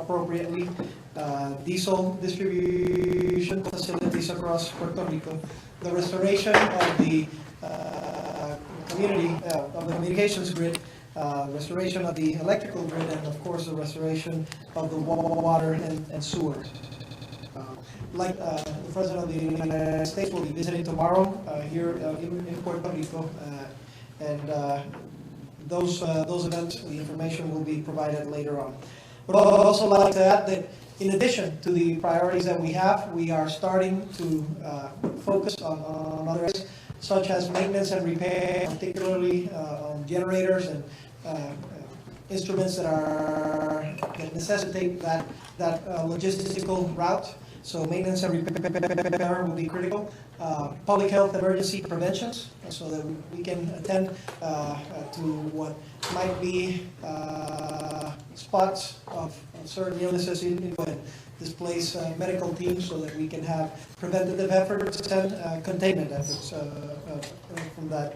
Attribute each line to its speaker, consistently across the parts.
Speaker 1: appropriately diesel distribution facilities across Puerto Rico, the restoration of the communications grid, restoration of the electrical grid, and of course the restoration of the water and sewers. The President of the United States will be visiting tomorrow here in Puerto Rico, and those events, the information will be provided later on. But I'd also like to add that in addition to the priorities that we have, we are starting to focus on other areas, such as maintenance and repair, particularly on generators and instruments that necessitate that logistical route. So maintenance and repair will be critical. Public health emergency preventions, so that we can attend to what might be spots of certain illnesses in displace medical teams, so that we can have preventative efforts and containment efforts from that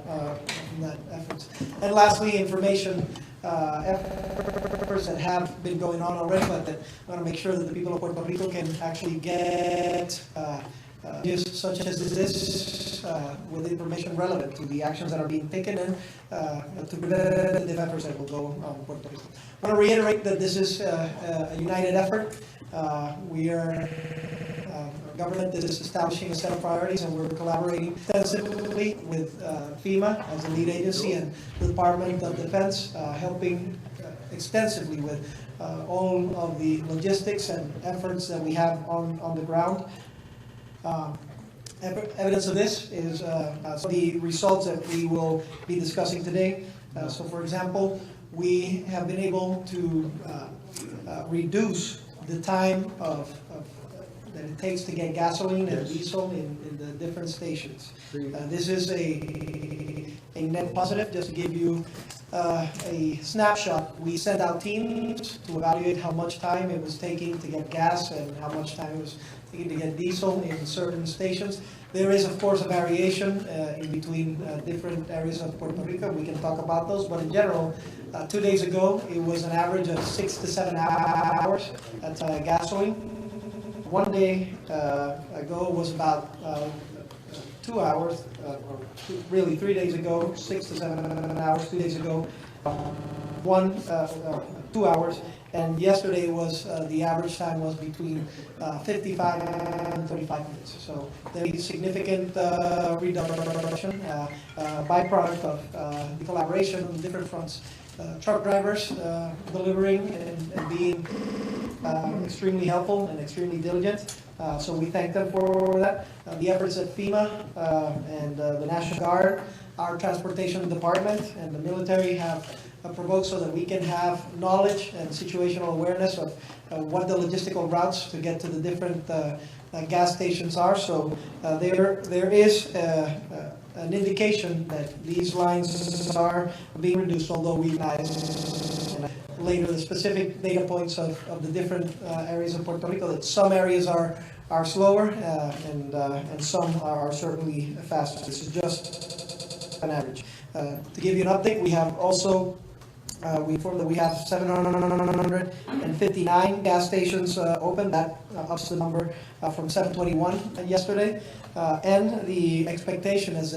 Speaker 1: efforts. And lastly, information efforts that have been going on already, but that I want to make sure that the people of Puerto Rico can actually get such as this with information relevant to the actions that are being taken and to preventative efforts that will go on in Puerto Rico. I want to reiterate that this is a united effort. Our government is establishing a set of priorities, and we're collaborating extensively with FEMA as the lead agency and the Department of Defense, helping extensively with all of the logistics and efforts that we have on the ground. Evidence of this is the results that we will be discussing today. So, for example, we have been able to reduce the time that it takes to get gasoline and diesel in the different stations. This is a net positive. Just to give you a snapshot, we sent out teams to evaluate how much time it was taking to get gas and how much time it was taking to get diesel in certain stations. There is, of course, a variation in between different areas of Puerto Rico. We can talk about those, but in general, 2 days ago, it was an average of 6 to 7 hours at gasoline. 1 day ago was about 2 hours, or really 3 days ago, 6 to 7 hours. 2 days ago, 2 hours, and yesterday was the average time was between 55 and 35 minutes. So there is significant reduction, byproduct of the collaboration on different fronts. Truck drivers delivering and being extremely helpful and extremely diligent. So we thank them for that. The efforts at FEMA and the National Guard, our transportation department, and the military have provoked so that we can have knowledge and situational awareness of what the logistical routes to get to the different gas stations are. So there is an indication that these lines are being reduced, although we recognize later the specific data points of the different areas of Puerto Rico, that some areas are slower and some are certainly faster. This is just an average. To give you an update, we have also we informed that we have 759 gas stations open. That ups the number from 721 yesterday, and the expectation is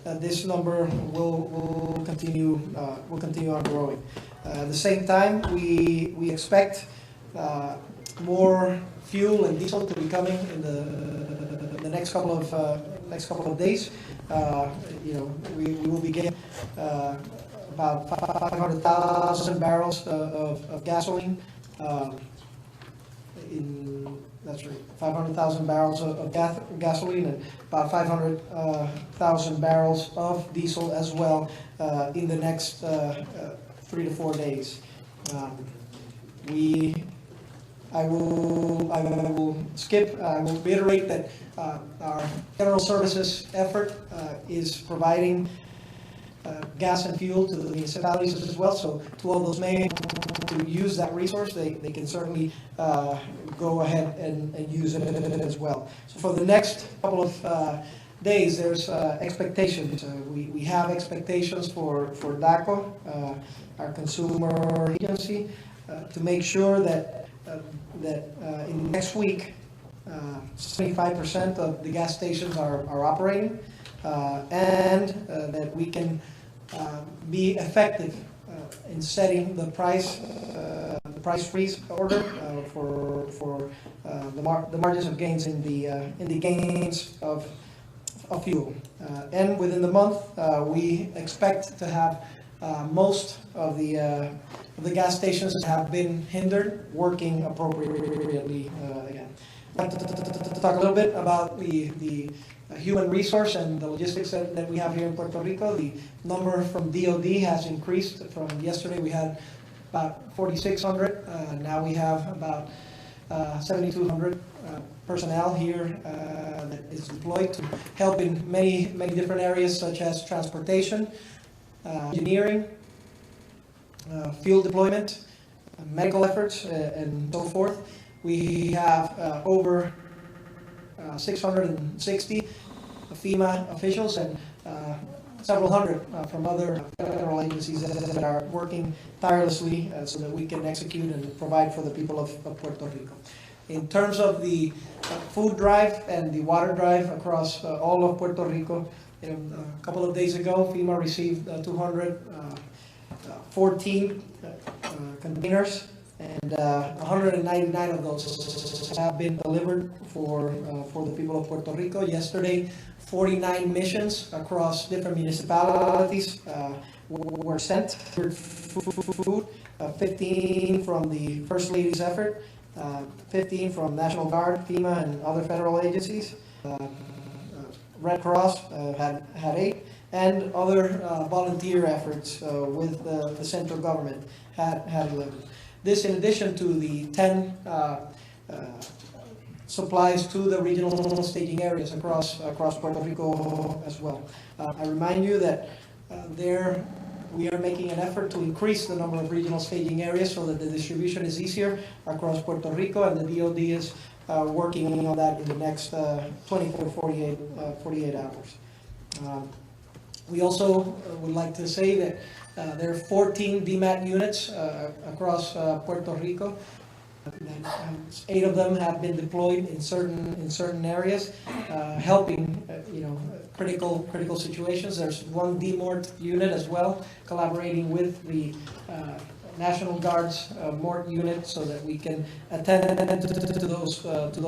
Speaker 1: that this number will continue on growing. At the same time, we expect more fuel and diesel to be coming in the next couple of days. We will be getting about 500,000 barrels of gasoline. That's right, 500,000 barrels of gasoline and about 500,000 barrels of diesel as well in the next 3 to 4 days. I will reiterate that our general services effort is providing gas and fuel to the municipalities as well. So to all those may to use that resource, they can certainly go ahead and use it as well. So for the next couple of days, there's expectations. We have expectations for DACO, our consumer agency, to make sure that that in next week, 75% of the gas stations are operating, and that we can be effective in setting the price freeze order for the margins of gains in the gains of fuel. And within the month, we expect to have most of the gas stations that have been hindered working appropriately again. I'd like to talk a little bit about the human resource and the logistics that we have here in Puerto Rico. The number from DOD has increased. From yesterday we had about 4,600. Now we have about 7,200 personnel here that is deployed to help in many different areas, such as transportation, engineering, field deployment, medical efforts, and so forth. We have over 660 FEMA officials and several hundred from other federal agencies that are working tirelessly so that we can execute and provide for the people of Puerto Rico. In terms of the food drive and the water drive across all of Puerto Rico, a couple of days ago, FEMA received 214 containers, and 199 of those have been delivered for the people of Puerto Rico. Yesterday, 49 missions across different municipalities were sent for food, 15 from the First Lady's effort, 15 from National Guard, FEMA, and other federal agencies. Red Cross had 8, and other volunteer efforts with the central government had 11. This in addition to the 10 supplies to the regional staging areas across Puerto Rico as well. I remind you that we are making an effort to increase the number of regional staging areas so that the distribution is easier across Puerto Rico, and the DOD is working on that in the next 24 to 48 hours. We also would like to say that there are 14 DMAT units across Puerto Rico. 8 of them have been deployed in certain areas, helping critical situations. There's one DMORT unit as well, collaborating with the National Guard's MORT unit, so that we can attend to those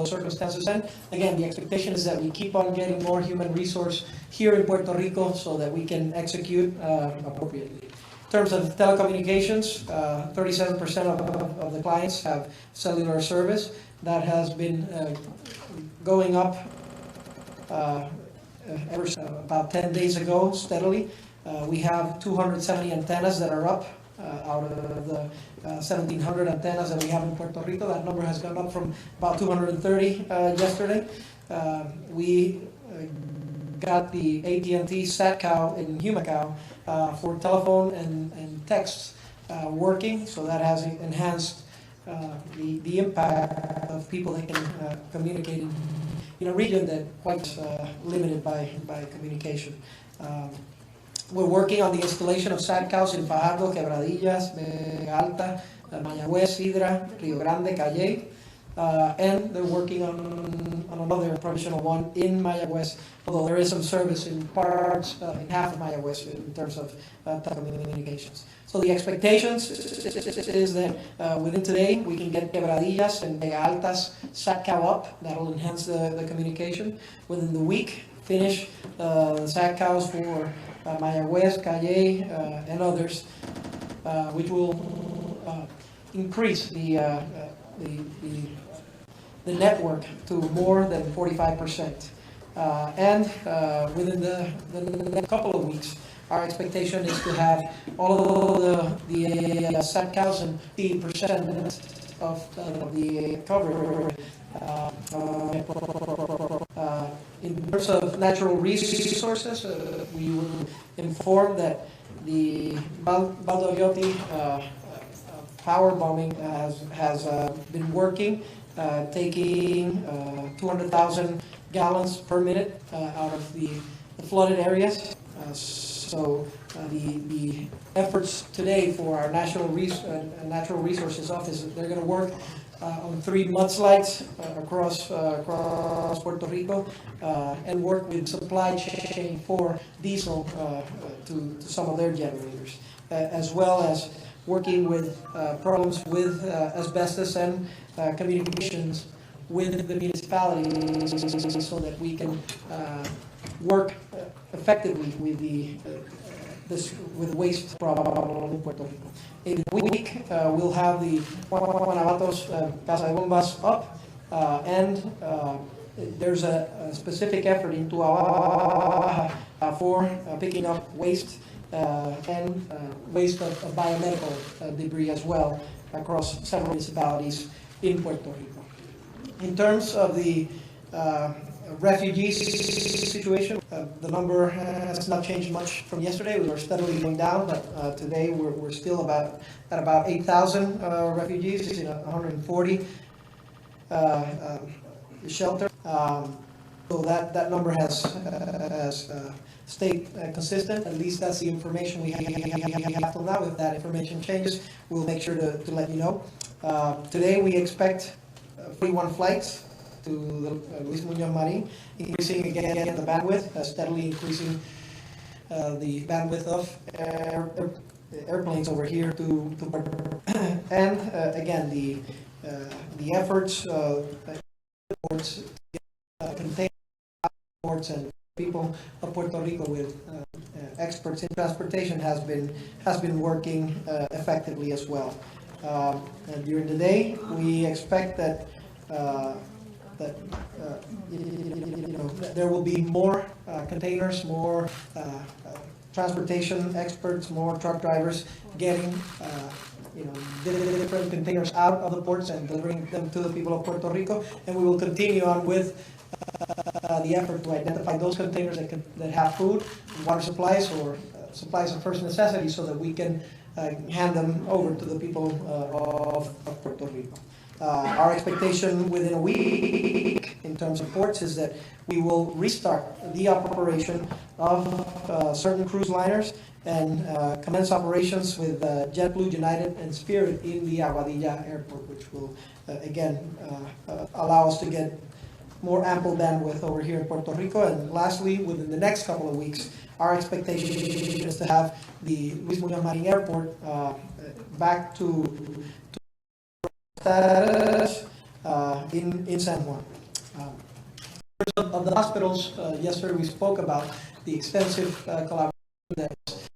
Speaker 1: circumstances. And again, the expectation is that we keep on getting more human resource here in Puerto Rico, so that we can execute appropriately. In terms of telecommunications, 37% of the clients have cellular service. That has been going up ever about 10 days ago steadily. We have 270 antennas that are up out of the 1,700 antennas that we have in Puerto Rico. That number has gone up from about 230 yesterday. We got the AT&T SatCow in Humacao for telephone and text working, so that has enhanced the impact of people that can communicate in a region that quite limited by communication. We're working on the installation of SatCows in Fajardo, Quebradillas, Vega Alta, Mayagüez, Sidra, Rio Grande, Calle, and they're working on another provisional one in Mayagüez, although there is some service in parts, in half of Mayagüez in terms of telecommunications. So the expectations is that within today we can get Quebradillas and Vega Alta's SatCow up. That'll enhance the communication. Within the week, finish the SatCows for Mayagüez, Calle, and others, which will increase the network to more than 45%. And within the next couple of weeks, our expectation is to have all of the SatCows and 80% of the coverage. In terms of natural resources, we will inform that the Valdoriotti power bombing has been working, taking 200,000 gallons per minute out of the flooded areas. So the efforts today for our Natural Resources Office, they're going to work on 3 mudslides across Puerto Rico, and work with supply chain for diesel to some of their generators, as well as working with problems with asbestos and communications with the municipalities so that we can work effectively with the waste problem in Puerto Rico. In a week, we'll have the Guanabatos Casa de Bombas up, and there's a specific effort in Tuabaja for picking up waste and waste of biomedical debris as well across several municipalities in Puerto Rico. In terms of the refugee situation, the number has not changed much from yesterday. We were steadily going down, but today we're still at about 8,000 refugees in 140 shelters. So that number has stayed consistent. At least that's the information we have till now. If that information changes, we'll make sure to let you know. Today we expect 41 flights to the Luis Muñoz Marin, increasing again the bandwidth, steadily increasing the bandwidth of airplanes over here to Puerto Rico. And again, the efforts towards contain ports and people of Puerto Rico with experts in transportation has been working effectively as well. And during the day, we expect that there will be more containers, more transportation experts, more truck drivers getting different containers out of the ports and delivering them to the people of Puerto Rico. And we will continue on with the effort to identify those containers that have food, water supplies, or supplies of first necessity, so that we can hand them over to the people of Puerto Rico. Our expectation within a week in terms of ports is that we will restart the operation of certain cruise liners and commence operations with JetBlue, United, and Spirit in the Aguadilla airport, which will again allow us to get more ample bandwidth over here in Puerto Rico. And lastly, within the next couple of weeks, our expectation is to have the Luis Muñoz Marin Airport back to status in San Juan. Of the hospitals, yesterday we spoke about the extensive collaboration that's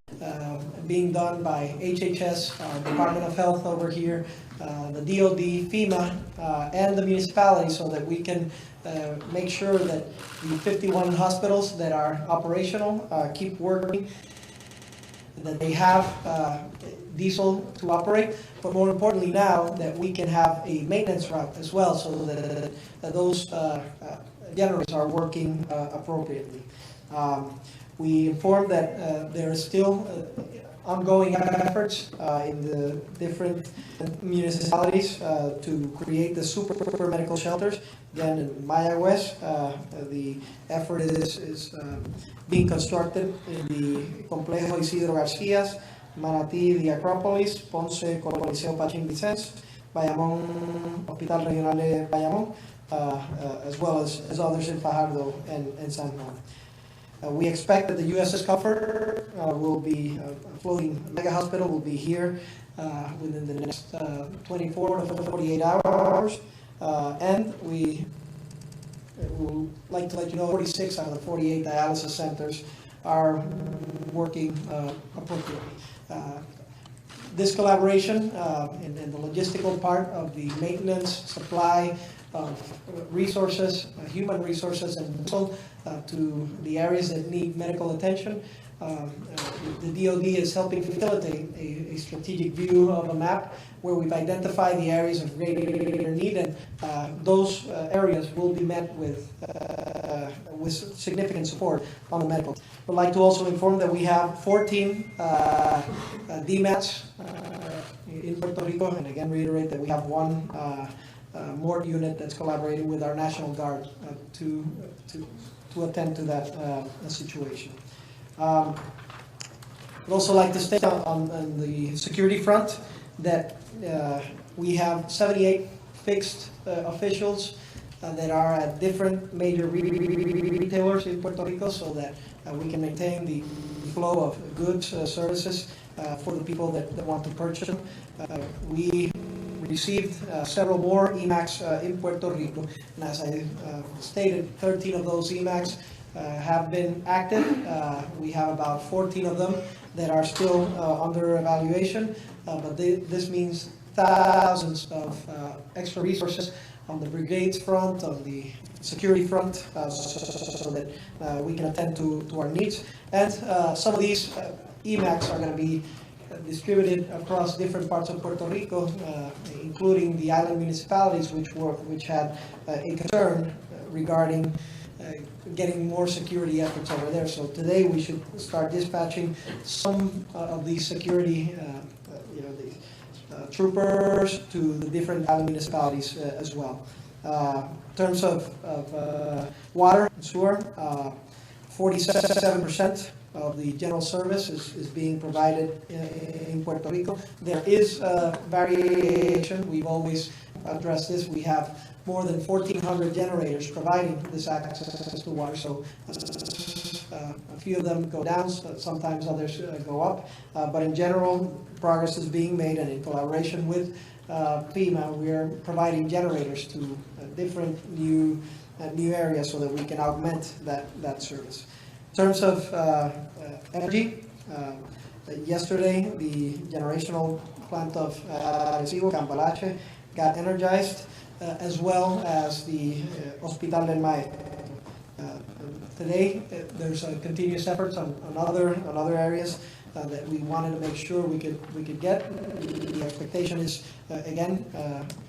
Speaker 1: being done by HHS, Department of Health over here, the DOD, FEMA, and the municipality, so that we can make sure that the 51 hospitals that are operational keep working, that they have diesel to operate, but more importantly now that we can have a maintenance route as well, so that those generators are working appropriately. We informed that there are still ongoing efforts in the different municipalities to create the super medical shelters. Again, in Mayagüez, the effort is being constructed in the Complejo Isidro Garcías, Manatí, the Acrópolis, Ponce, Coliseo Pachín Vicens, Bayamón, Hospital Regional de Bayamón, as well as others in Fajardo and San Juan. We expect that the USS Comfort will be floating mega hospital will be here within the next 24 to 48 hours, and we would like to let you know 46 out of the 48 dialysis centers are working appropriately. This collaboration in the logistical part of the maintenance, supply of resources, human resources, and to the areas that need medical attention. The DOD is helping facilitate a strategic view of a map where we've identified the areas of greater need, and those areas will be met with significant support on the medical. I'd like to also inform that we have 14 DMATs in Puerto Rico, and again reiterate that we have one MORT unit that's collaborating with our National Guard to attend to that situation. I'd also like to state on the security front that we have 78 fixed officials that are at different major retailers in Puerto Rico, so that we can maintain the flow of goods, services for the people that want to purchase them. We received several more EMACs in Puerto Rico, and as I stated, 13 of those EMACs have been active. We have about 14 of them that are still under evaluation, but this means thousands of extra resources on the brigades front, on the security front, so that we can attend to our needs. And some of these EMACs are going to be distributed across different parts of Puerto Rico, including the island municipalities, which had a concern regarding getting more security efforts over there. So today we should start dispatching some of these security, troopers to the different island municipalities as well. In terms of water and sewer, 47% of the general service is being provided in Puerto Rico. There is variation. We've always addressed this. We have more than 1,400 generators providing this access to water. So a few of them go down, sometimes others go up. But in general, progress is being made, and in collaboration with FEMA, we are providing generators to different new areas so that we can augment that service. In terms of energy, yesterday the generational plant of Arecibo, Cambalache, got energized, as well as the Hospital del Maestro. Today, there's a continuous efforts on other areas that we wanted to make sure we could get. The expectation is, again,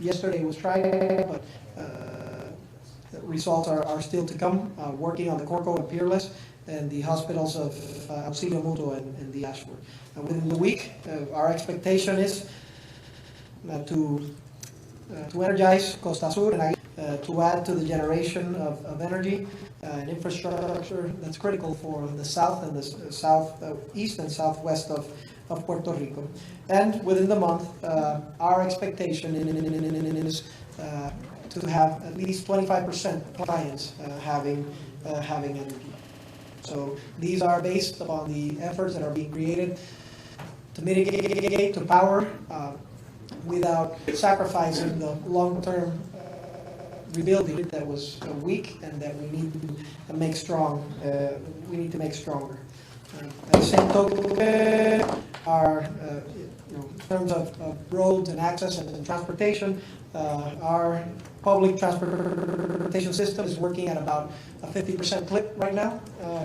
Speaker 1: yesterday was Friday, but results are still to come. Working on the Corco and Peerless, and the hospitals of Auxilio Mutuo and the Ashford. Within the week, our expectation is to energize Costa Sur and to add to the generation of energy and infrastructure that's critical for the south and the southeast and southwest of Puerto Rico. And within the month, our expectation is to have at least 25% of clients having energy. So these are based upon the efforts that are being created to mitigate, to power, without sacrificing the long-term rebuilding that was weak and that we need to make strong. We need to make stronger. At the same token, our in terms of roads and access and transportation, our public transportation system is working at about a 50% clip right now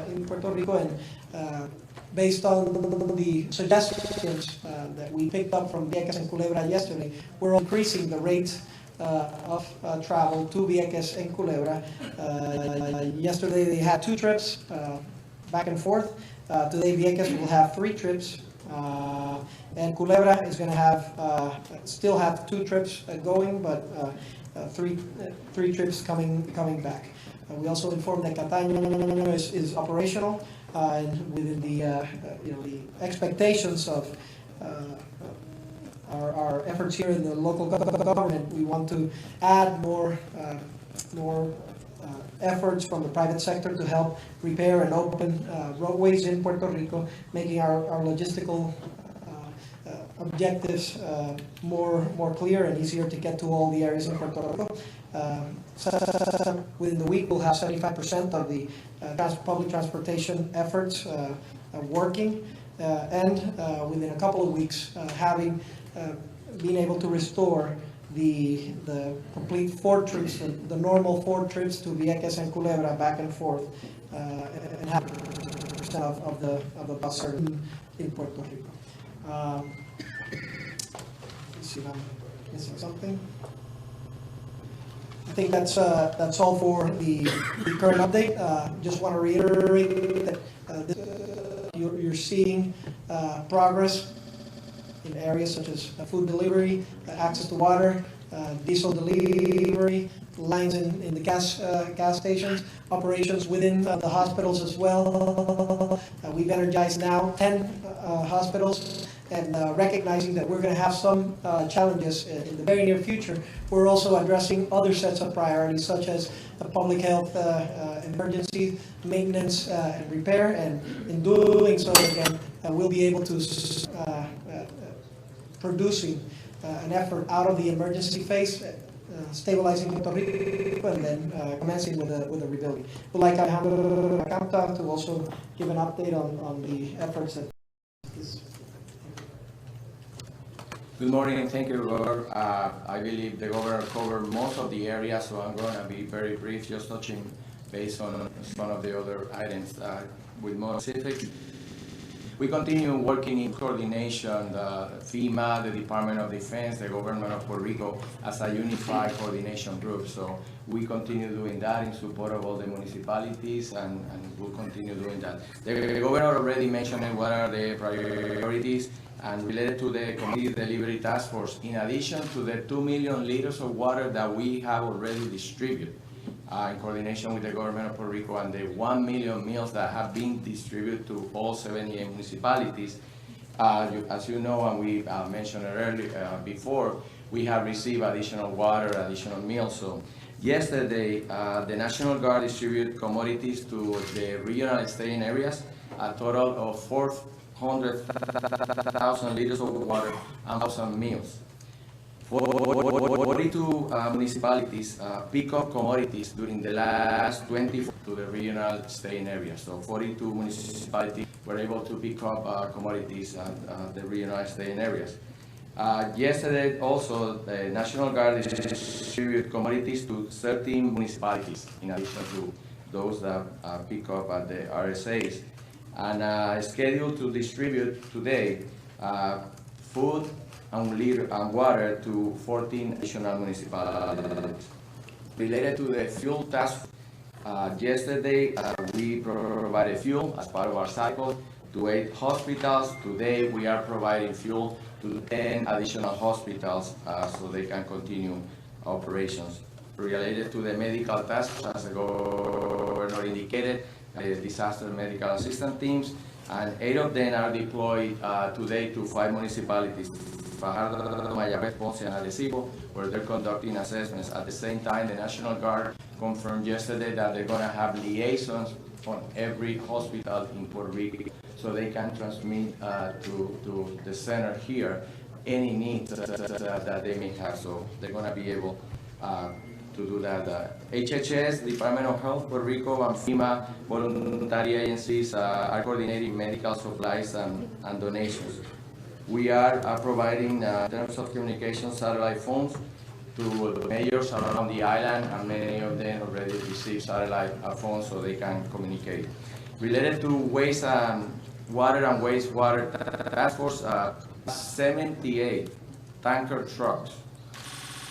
Speaker 1: in Puerto Rico, and based on the suggestions that we picked up from Vieques and Culebra yesterday, we're increasing the rate of travel to Vieques and Culebra. Yesterday they had 2 trips back and forth. Today Vieques will have 3 trips. And Culebra is going to have still have 2 trips going, but 3 trips coming back. We also informed that Cataño is operational, and within the the expectations of our efforts here in the local government, we want to add more efforts from the private sector to help repair and open roadways in Puerto Rico, making our logistical objectives more clear and easier to get to all the areas in Puerto Rico. Within the week, we'll have 75% of the public transportation efforts working, and within a couple of weeks, having been able to restore the complete 4 trips, the normal 4 trips to Vieques and Culebra back and forth, and have 100% of the bus service in Puerto Rico. Let's see if I'm missing something. I think that's all for the current update. Just want to reiterate that you're seeing progress in areas such as food delivery, access to water, diesel delivery, lines in the gas stations, operations within the hospitals as well. We've energized now 10 hospitals, and recognizing that we're going to have some challenges in the very near future, we're also addressing other sets of priorities, such as the public health emergency, maintenance, and repair. And in doing so, again, we'll be able to producing an effort out of the emergency phase, stabilizing Puerto Rico, and then commencing with a rebuilding. We'd like Alejandro to also give an update on the efforts that is.
Speaker 2: Good morning, and thank you, Robert. I believe the governor covered most of the area, so I'm going to be very brief, just touching base on some of the other items with more specifics. We continue working in coordination, FEMA, the Department of Defense, the government of Puerto Rico, as a unified coordination group. So we continue doing that in support of all the municipalities, and we'll continue doing that. The governor already mentioned what are the priorities, and related to the Commodity Delivery Task Force, in addition to the 2 million liters of water that we have already distributed, in coordination with the government of Puerto Rico, and the 1 million meals that have been distributed to all 78 municipalities. As you know, and we mentioned it earlier before, we have received additional water, additional meals. So yesterday, the National Guard distributed commodities to the regional staging areas, a total of 400,000 liters of water and 1,000 meals. 42 municipalities pick up commodities during the last 24 to the regional staging areas. So 42 municipalities were able to pick up commodities at the regional staging areas. Yesterday also, the National Guard distributed commodities to 13 municipalities in addition to those that pick up at the RSAs. And scheduled to distribute today food and water to 14 additional municipalities. Related to the fuel task, yesterday we provided fuel as part of our cycle to 8 hospitals. Today we are providing fuel to 10 additional hospitals so they can continue operations. Related to the medical tasks, as the governor indicated, disaster medical assistance teams, and 8 of them are deployed today to 5 municipalities, Fajardo, Mayagüez, Ponce, and Arecibo, where they're conducting assessments. At the same time, the National Guard confirmed yesterday that they're going to have liaisons on every hospital in Puerto Rico, so they can transmit to the center here any needs that they may have. So they're going to be able to do that. HHS, Department of Health, Puerto Rico, and FEMA voluntary agencies are coordinating medical supplies and donations. We are providing, in terms of communication, satellite phones to the mayors around the island, and many of them already receive satellite phones so they can communicate. Related to waste and wastewater task force, 78 tanker trucks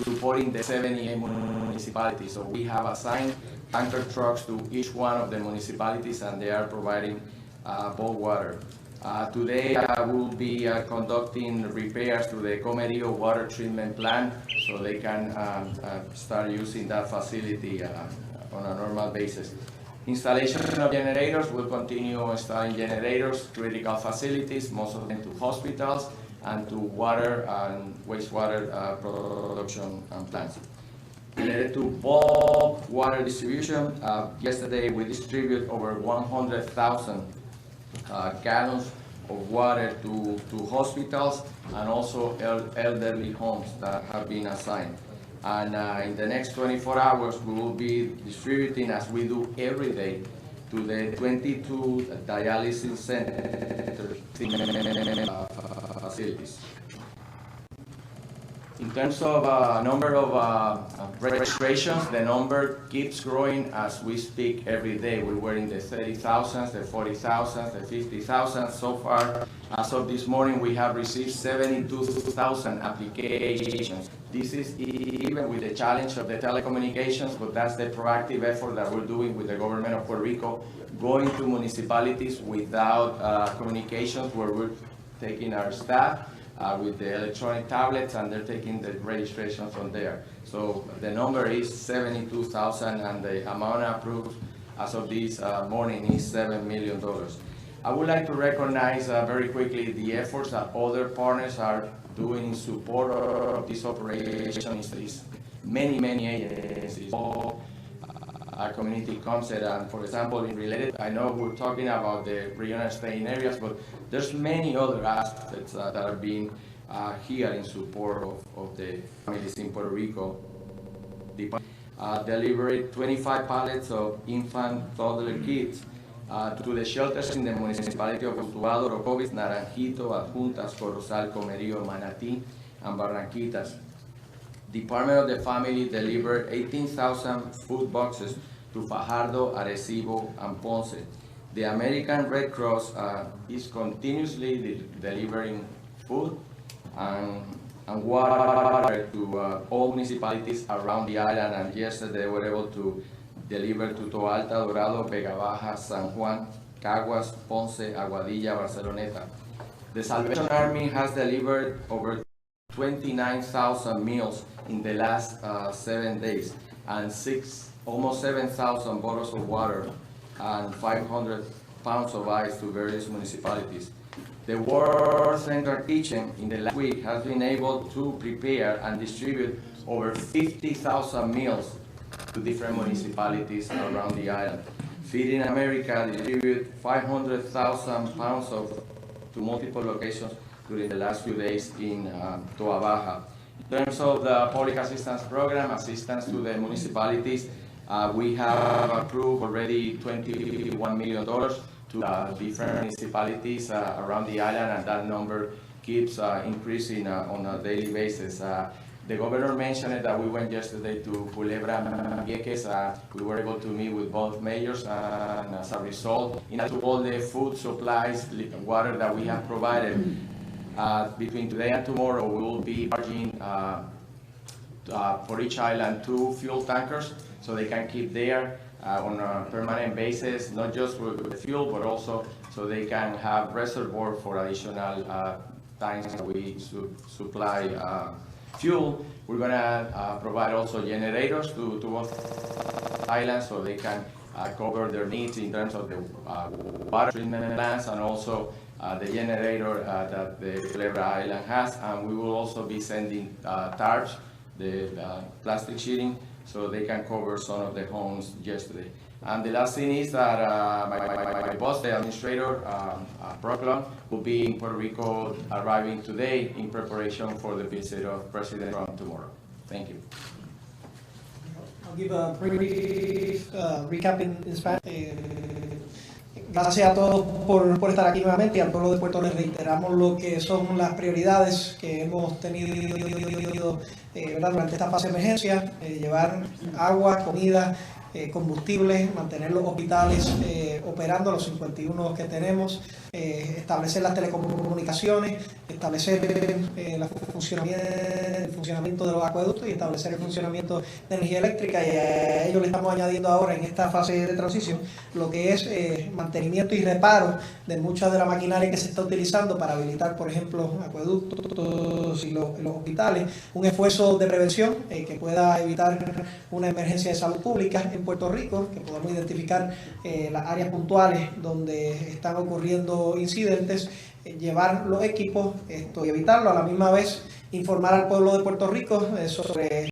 Speaker 2: supporting the 78 municipalities. So we have assigned tanker trucks to each one of the municipalities, and they are providing bulk water. Today I will be conducting repairs to the Comerío water treatment plant so they can start using that facility on a normal basis. Installation of generators, will continue installing generators, critical facilities, most of them to hospitals, and to water and wastewater production plants. Related to bulk water distribution, yesterday we distributed over 100,000 gallons of water to hospitals and also elderly homes that have been assigned. And in the next 24 hours, we will be distributing, as we do every day, to the 22 dialysis centers facilities. In terms of number of registrations, the number keeps growing as we speak every day. We were in the 30,000s, the 40,000s, the 50,000. So far, as of this morning, we have received 72,000 applications. This is even with the challenge of the telecommunications, but that's the proactive effort that we're doing with the government of Puerto Rico, going to municipalities without communications, where we're taking our staff with the electronic tablets, and they're taking the registration from there. So the number is 72,000, and the amount approved as of this morning is $7 million. I would like to recognize very quickly the efforts that other partners are doing in support of this operation. Is many agencies. Our community comes at, and for example, in related, I know we're talking about the regional staying areas, but there's many other aspects that are being here in support of the families in Puerto Rico. Delivered 25 pallets of infant toddler kits to the shelters in the municipality of Utuado, Orocovis, Naranjito, Adjuntas, Corozal, Comerío, Manatí, and Barranquitas. Department of the Family delivered 18,000 food boxes to Fajardo, Arecibo, and Ponce. The American Red Cross is continuously delivering food and water to all municipalities around the island, and yesterday they were able to deliver to Toa Alta, Dorado, Vega Baja, San Juan, Caguas, Ponce, Aguadilla, Barceloneta. The Salvation Army has delivered over 29,000 meals in the last 7 days, and almost 7,000 bottles of water and 500 pounds of ice to various municipalities. The World Central Kitchen in the last week has been able to prepare and distribute over 50,000 meals to different municipalities around the island. Feeding America distributed 500,000 pounds to multiple locations during the last few days in Toa Baja. In terms of the public assistance program, assistance to the municipalities, we have approved already $21 million to different municipalities around the island, and that number keeps increasing on a daily basis. The governor mentioned that we went yesterday to Culebra and Vieques. We were able to meet with both mayors, and as a result, into all the food supplies, water that we have provided, between today and tomorrow, we will be charging for each island 2 fuel tankers, so they can keep there on a permanent basis, not just with the fuel, but also so they can have reservoir for additional times that we supply fuel. We're going to provide also generators to both islands, so they can cover their needs in terms of the water treatment plants, and also the generator that the Culebra Island has. And we will also be sending tarps, the plastic sheeting, so they can cover some of the homes yesterday. And the last thing is that my boss, the administrator, Proclon, will be in Puerto Rico arriving today in preparation for the visit of President Trump tomorrow. Thank you.
Speaker 1: I'll give a brief recap in Spanish. Gracias a todos por estar aquí nuevamente, y al pueblo de Puerto Rico reiteramos lo que son las prioridades que hemos tenido durante esta fase de emergencia: llevar agua, comida, combustible, mantener los hospitales operando, los 51 que tenemos, establecer las telecomunicaciones, establecer el funcionamiento de los acueductos y establecer el funcionamiento de energía eléctrica. Y a ello le estamos añadiendo ahora, en esta fase de transición, lo que es mantenimiento y reparo de mucha de la maquinaria que se está utilizando para habilitar, por ejemplo, acueductos y los hospitales. Un esfuerzo de prevención que pueda evitar una emergencia de salud pública en Puerto Rico, que podamos identificar las áreas puntuales donde están ocurriendo incidentes, llevar los equipos y evitarlo. A la misma vez, informar al pueblo de Puerto Rico sobre